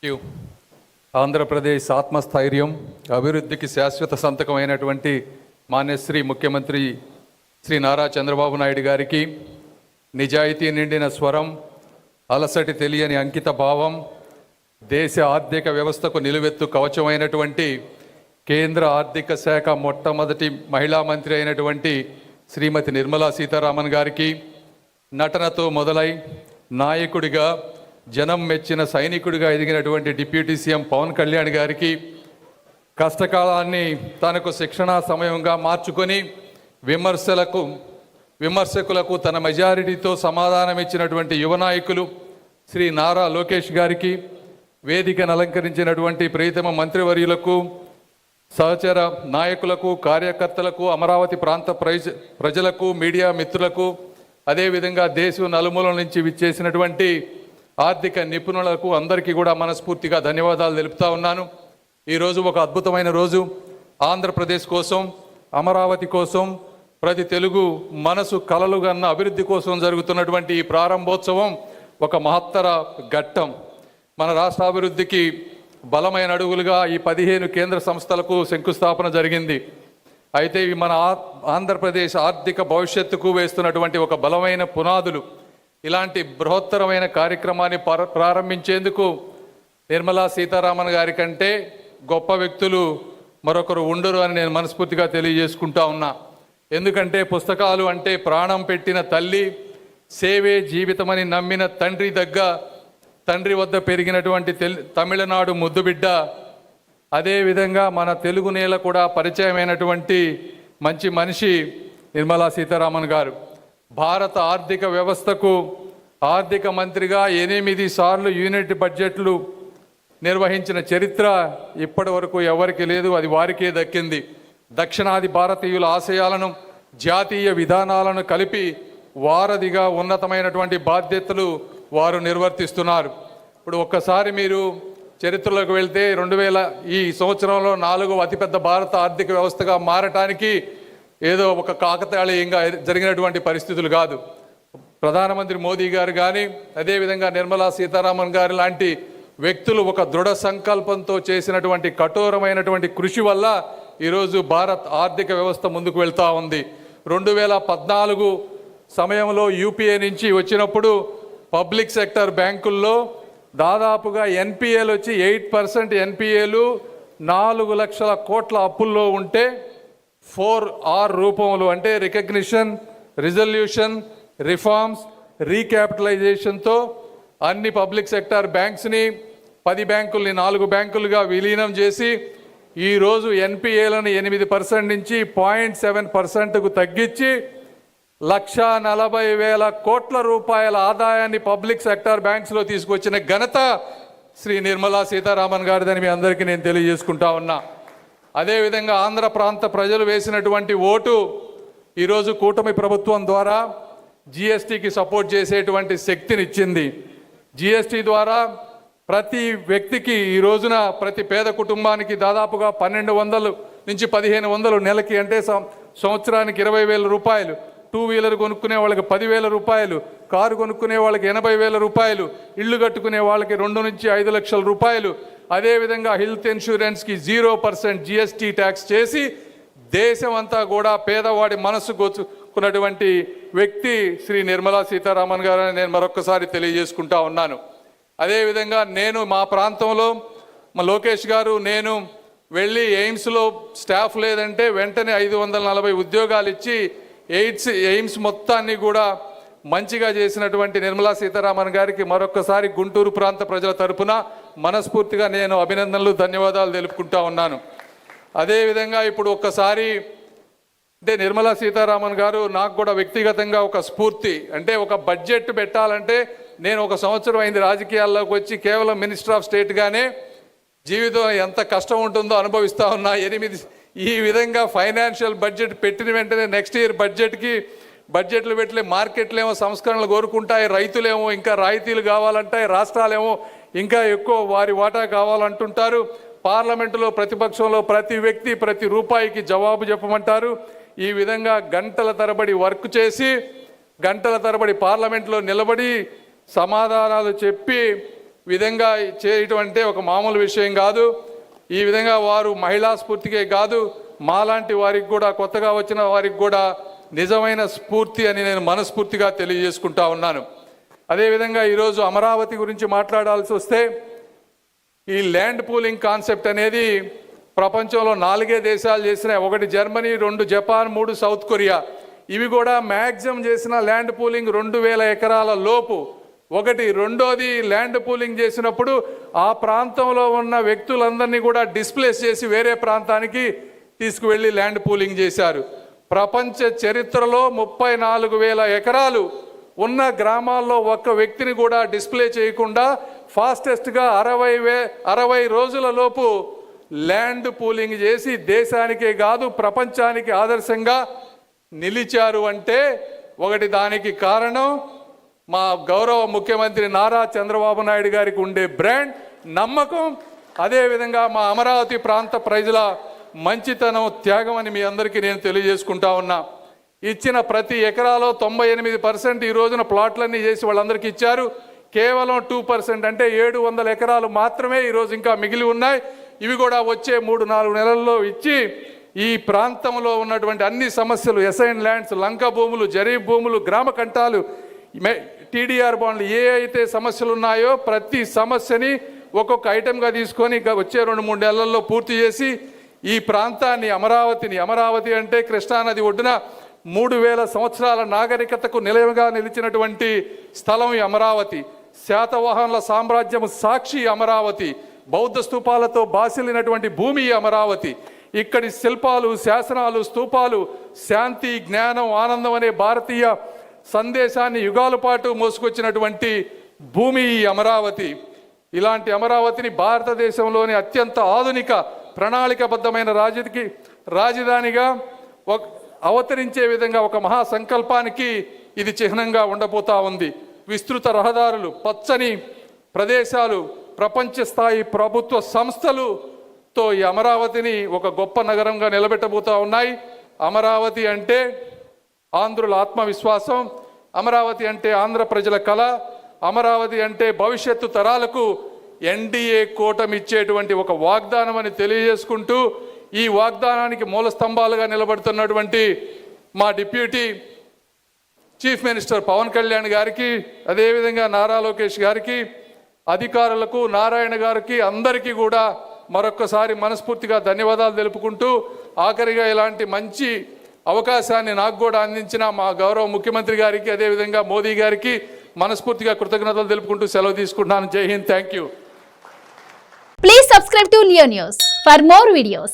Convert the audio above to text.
You. Andhra Pradesh ఆత్మస్థైర్యం అభివృద్ధికి శాశ్వత సంతకమైనటువంటి మాన్యశ్రీ ముఖ్యమంత్రి శ్రీ నారా చంద్రబాబు నాయుడు గారికి నిజాయితీ నిండిన స్వరం, అలసటి తెలియని అంకిత భావం, దేశ ఆర్థిక వ్యవస్థకు నిలువెత్తు కవచమైనటువంటి కేంద్ర ఆర్థిక శాఖ మొట్టమొదటి మహిళా మంత్రి అయినటువంటి శ్రీమతి నిర్మలా సీతారామన్ గారికి, నటనతో మొదలై నాయకుడిగా జనం మెచ్చిన సైనికుడిగా ఎదిగినటువంటి డిప్యూటీ సీఎం పవన్ కళ్యాణ్ గారికి, కష్టకాలాన్ని తనకు శిక్షణా సమయంగా మార్చుకొని విమర్శకులకు తన మెజారిటీతో సమాధానం ఇచ్చినటువంటి యువ నాయకులు శ్రీ నారా లోకేష్ గారికి, వేదికను అలంకరించినటువంటి ప్రియతమ మంత్రివర్యులకు, సహచర నాయకులకు, కార్యకర్తలకు, అమరావతి ప్రాంత ప్రజలకు, మీడియా మిత్రులకు, అదేవిధంగా దేశం నలుమూలల నుంచి విచ్చేసినటువంటి ఆర్థిక నిపుణులకు అందరికీ కూడా మనస్ఫూర్తిగా ధన్యవాదాలు తెలుపుతా ఉన్నాను. ఈరోజు ఒక అద్భుతమైన రోజు. ఆంధ్రప్రదేశ్ కోసం, అమరావతి కోసం, ప్రతి తెలుగు మనసు కలలుగన్న అభివృద్ధి కోసం జరుగుతున్నటువంటి ఈ ప్రారంభోత్సవం ఒక మహత్తర ఘట్టం. మన రాష్ట్ర అభివృద్ధికి బలమైన అడుగులుగా ఈ 15 కేంద్ర సంస్థలకు శంకుస్థాపన జరిగింది. అయితే ఇవి మన ఆంధ్రప్రదేశ్ ఆర్థిక భవిష్యత్తుకు వేస్తున్నటువంటి ఒక బలమైన పునాదులు. ఇలాంటి బృహత్తరమైన కార్యక్రమాన్ని ప్రారంభించేందుకు నిర్మలా సీతారామన్ గారి కంటే గొప్ప వ్యక్తులు మరొకరు ఉండరు అని నేను మనస్ఫూర్తిగా తెలియజేసుకుంటా ఉన్నా. ఎందుకంటే పుస్తకాలు అంటే ప్రాణం పెట్టిన తల్లి, సేవే జీవితమని నమ్మిన తండ్రి వద్ద పెరిగినటువంటి తమిళనాడు ముద్దుబిడ్డ, అదేవిధంగా మన తెలుగు నేల కూడా పరిచయమైనటువంటి మంచి మనిషి నిర్మలా సీతారామన్ గారు. భారత ఆర్థిక వ్యవస్థకు ఆర్థిక మంత్రిగా 8 సార్లు యూనిట్ బడ్జెట్లు నిర్వహించిన చరిత్ర ఇప్పటి వరకు ఎవరికి లేదు, అది వారికే దక్కింది. దక్షిణాది భారతీయుల ఆశయాలను, జాతీయ విధానాలను కలిపి వారధిగా ఉన్నతమైనటువంటి బాధ్యతలు వారు నిర్వర్తిస్తున్నారు. ఇప్పుడు ఒక్కసారి మీరు చరిత్రలోకి వెళ్తే 2000 ఈ సంవత్సరంలో 4వ అతిపెద్ద భారత ఆర్థిక వ్యవస్థగా మారటానికి ఏదో ఒక కాకతాళీయంగా జరిగినటువంటి పరిస్థితులు కాదు. ప్రధానమంత్రి మోదీ గారు కానీ, అదేవిధంగా నిర్మలా సీతారామన్ గారు లాంటి వ్యక్తులు ఒక దృఢ సంకల్పంతో చేసినటువంటి కఠోరమైనటువంటి కృషి వల్ల ఈరోజు భారత్ ఆర్థిక వ్యవస్థ ముందుకు వెళ్తూ ఉంది. 2014 సమయంలో యూపీఏ నుంచి వచ్చినప్పుడు పబ్లిక్ సెక్టర్ బ్యాంకుల్లో దాదాపుగా ఎన్పిఏలు వచ్చి 8% ఎన్పిఏలు 4 లక్షల కోట్ల అప్పుల్లో ఉంటే 4R రూపంలో, అంటే రికగ్నిషన్, రిజల్యూషన్, రిఫార్మ్స్, రీక్యాపిటలైజేషన్తో అన్ని పబ్లిక్ సెక్టార్ బ్యాంక్స్ని 10 బ్యాంకుల్ని 4 బ్యాంకులుగా విలీనం చేసి ఈరోజు ఎన్పిఏలను 8% నుంచి 0.7%కు తగ్గించి 1,40,000 కోట్ల రూపాయల ఆదాయాన్ని పబ్లిక్ సెక్టార్ బ్యాంక్స్లో తీసుకొచ్చిన ఘనత శ్రీ నిర్మలా సీతారామన్ గారిదని మీ అందరికీ నేను తెలియజేసుకుంటా ఉన్నా. అదేవిధంగా ఆంధ్ర ప్రాంత ప్రజలు వేసినటువంటి ఓటు ఈరోజు కూటమి ప్రభుత్వం ద్వారా జిఎస్టీకి సపోర్ట్ చేసేటువంటి శక్తినిచ్చింది. జిఎస్టీ ద్వారా ప్రతి వ్యక్తికి ఈ రోజున ప్రతి పేద కుటుంబానికి దాదాపుగా 1,200 నుంచి 1,500 నెలకి, అంటే సంవత్సరానికి 20,000 రూపాయలు, 2 వీలర్ కొనుక్కునే వాళ్ళకి 10,000 రూపాయలు, కారు కొనుక్కునే వాళ్ళకి 80,000 రూపాయలు, ఇళ్ళు కట్టుకునే వాళ్ళకి 2 నుంచి 5 లక్షల రూపాయలు, అదేవిధంగా హెల్త్ ఇన్సూరెన్స్కి 0% జిఎస్టీ ట్యాక్స్ చేసి దేశం అంతా కూడా పేదవాడి మనసు గోచుకున్నటువంటి వ్యక్తి శ్రీ నిర్మలా సీతారామన్ గారని నేను మరొకసారి తెలియజేసుకుంటా ఉన్నాను. అదేవిధంగా నేను మా ప్రాంతంలో మా లోకేష్ గారు నేను వెళ్ళి ఎయిమ్స్లో స్టాఫ్ లేదంటే వెంటనే 540 ఉద్యోగాలు ఇచ్చి ఎయిమ్స్ మొత్తాన్ని కూడా మంచిగా చేసినటువంటి నిర్మలా సీతారామన్ గారికి మరొకసారి గుంటూరు ప్రాంత ప్రజల తరపున మనస్ఫూర్తిగా నేను అభినందనలు, ధన్యవాదాలు తెలుపుకుంటా ఉన్నాను. అదేవిధంగా ఇప్పుడు ఒక్కసారి అంటే నిర్మలా సీతారామన్ గారు నాకు కూడా వ్యక్తిగతంగా ఒక స్ఫూర్తి. అంటే ఒక బడ్జెట్ పెట్టాలంటే నేను 1 సంవత్సరం అయింది రాజకీయాల్లోకి వచ్చి, కేవలం మినిస్టర్ ఆఫ్ స్టేట్గానే జీవితం ఎంత కష్టం ఉంటుందో అనుభవిస్తూ ఉన్నా. ఈ విధంగా ఫైనాన్షియల్ బడ్జెట్ పెట్టిన వెంటనే నెక్స్ట్ ఇయర్ బడ్జెట్లు పెట్టలే, మార్కెట్లు ఏమో సంస్కరణలు కోరుకుంటాయి, రైతులేమో ఇంకా రాయితీలు కావాలంటాయి, రాష్ట్రాలేమో ఇంకా ఎక్కువ వారి వాటా కావాలంటుంటారు, పార్లమెంటులో ప్రతిపక్షంలో ప్రతి వ్యక్తి ప్రతి రూపాయికి జవాబు చెప్పమంటారు. ఈ విధంగా గంటల తరబడి వర్క్ చేసి, గంటల తరబడి పార్లమెంట్లో నిలబడి సమాధానాలు చెప్పి విధంగా చేయటం అంటే ఒక మామూలు విషయం కాదు. ఈ విధంగా వారు మహిళా స్ఫూర్తికే కాదు, మాలాంటి వారికి కూడా, కొత్తగా వచ్చిన వారికి కూడా నిజమైన స్ఫూర్తి అని నేను మనస్ఫూర్తిగా తెలియజేసుకుంటా ఉన్నాను. అదేవిధంగా ఈరోజు అమరావతి గురించి మాట్లాడాల్సి వస్తే, ఈ ల్యాండ్ పూలింగ్ కాన్సెప్ట్ అనేది ప్రపంచంలో 4 దేశాలు చేసినాయి. 1 జర్మనీ, 2 జపాన్, 3 సౌత్ కొరియా. ఇవి కూడా మ్యాక్సిమం చేసిన ల్యాండ్ పూలింగ్ 2000 ఎకరాల లోపు. రెండోది ల్యాండ్ పూలింగ్ చేసినప్పుడు ఆ ప్రాంతంలో ఉన్న వ్యక్తులందరినీ కూడా డిస్ప్లేస్ చేసి వేరే ప్రాంతానికి తీసుకువెళ్ళి ల్యాండ్ పూలింగ్ చేశారు. ప్రపంచ చరిత్రలో 34,000 ఎకరాలు ఉన్న గ్రామాల్లో ఒక్క వ్యక్తిని కూడా డిస్ప్లే చేయకుండా ఫాస్టెస్ట్గా 60 రోజుల లోపు ల్యాండ్ పూలింగ్ చేసి దేశానికే కాదు ప్రపంచానికి ఆదర్శంగా నిలిచారు. అంటే దానికి కారణం మా గౌరవ ముఖ్యమంత్రి నారా చంద్రబాబు నాయుడు గారికి ఉండే బ్రాండ్, నమ్మకం, అదేవిధంగా మా అమరావతి ప్రాంత ప్రజల మంచితనం, త్యాగం అని మీ అందరికీ నేను తెలియజేసుకుంటా ఉన్నా. ఇచ్చిన ప్రతి ఎకరాలో 98% ఈ రోజున ప్లాట్లన్నీ చేసి వాళ్ళందరికీ ఇచ్చారు. కేవలం 2% అంటే 700 ఎకరాలు మాత్రమే ఈరోజు ఇంకా మిగిలి ఉన్నాయి. ఇవి కూడా వచ్చే 3-4 నెలల్లో ఇచ్చి ఈ ప్రాంతంలో ఉన్నటువంటి అన్ని సమస్యలు, అసైన్ ల్యాండ్స్, లంక భూములు, జరీబ్ భూములు, గ్రామ కంటాలు, టీడీఆర్ బాండ్లు, ఏ అయితే సమస్యలు ఉన్నాయో ప్రతి సమస్యని ఒక్కొక్క ఐటెంగా తీసుకొని వచ్చే 2-3 నెలల్లో పూర్తి చేసి ఈ ప్రాంతాన్ని, అమరావతి అంటే కృష్ణానది ఒడ్డున 3000 సంవత్సరాల నాగరికతకు నిలయంగా నిలిచినటువంటి స్థలం ఈ అమరావతి. శాతవాహనుల సామ్రాజ్యం సాక్షి అమరావతి. బౌద్ధ స్తూపాలతో బాసిల్లినటువంటి భూమి అమరావతి. ఇక్కడి శిల్పాలు, శాసనాలు, స్తూపాలు శాంతి, జ్ఞానం, ఆనందం అనే భారతీయ సందేశాన్ని యుగాల పాటు మోసుకొచ్చినటువంటి భూమి ఈ అమరావతి. ఇలాంటి అమరావతిని భారతదేశంలోని అత్యంత ఆధునిక ప్రణాళికబద్ధమైన రాజధానిగా అవతరించే విధంగా ఒక మహాసంకల్పానికి ఇది చిహ్నంగా ఉండబోతా ఉంది. విస్తృత రహదారులు, పచ్చని ప్రదేశాలు, ప్రపంచ స్థాయి ప్రభుత్వ సంస్థలుతో ఈ అమరావతిని ఒక గొప్ప నగరంగా నిలబెట్టబోతా ఉన్నాయి. అమరావతి అంటే ఆంధ్రుల ఆత్మవిశ్వాసం, అమరావతి అంటే ఆంధ్ర ప్రజల కళ, అమరావతి అంటే భవిష్యత్తు తరాలకు ఎన్డీఏ కూటమి ఇచ్చేటువంటి ఒక వాగ్దానం అని తెలియజేసుకుంటూ, ఈ వాగ్దానానికి మూల స్తంభాలుగా నిలబడుతున్నటువంటి మా deputy chief minister Pawan Kalyan గారికి, అదేవిధంగా నారా లోకేష్ గారికి, అధికారులకు, నారాయణ గారికి, అందరికీ కూడా మరొక్కసారి మనస్ఫూర్తిగా ధన్యవాదాలు తెలుపుకుంటూ, ఆఖరిగా ఇలాంటి మంచి అవకాశాన్ని నాకు కూడా అందించిన మా గౌరవ ముఖ్యమంత్రి గారికి, అదేవిధంగా మోదీ గారికి మనస్ఫూర్తిగా కృతజ్ఞతలు తెలుపుకుంటూ సెలవు తీసుకుంటున్నాను. జై Hind. Thank you. Please subscribe to Leo News for more videos.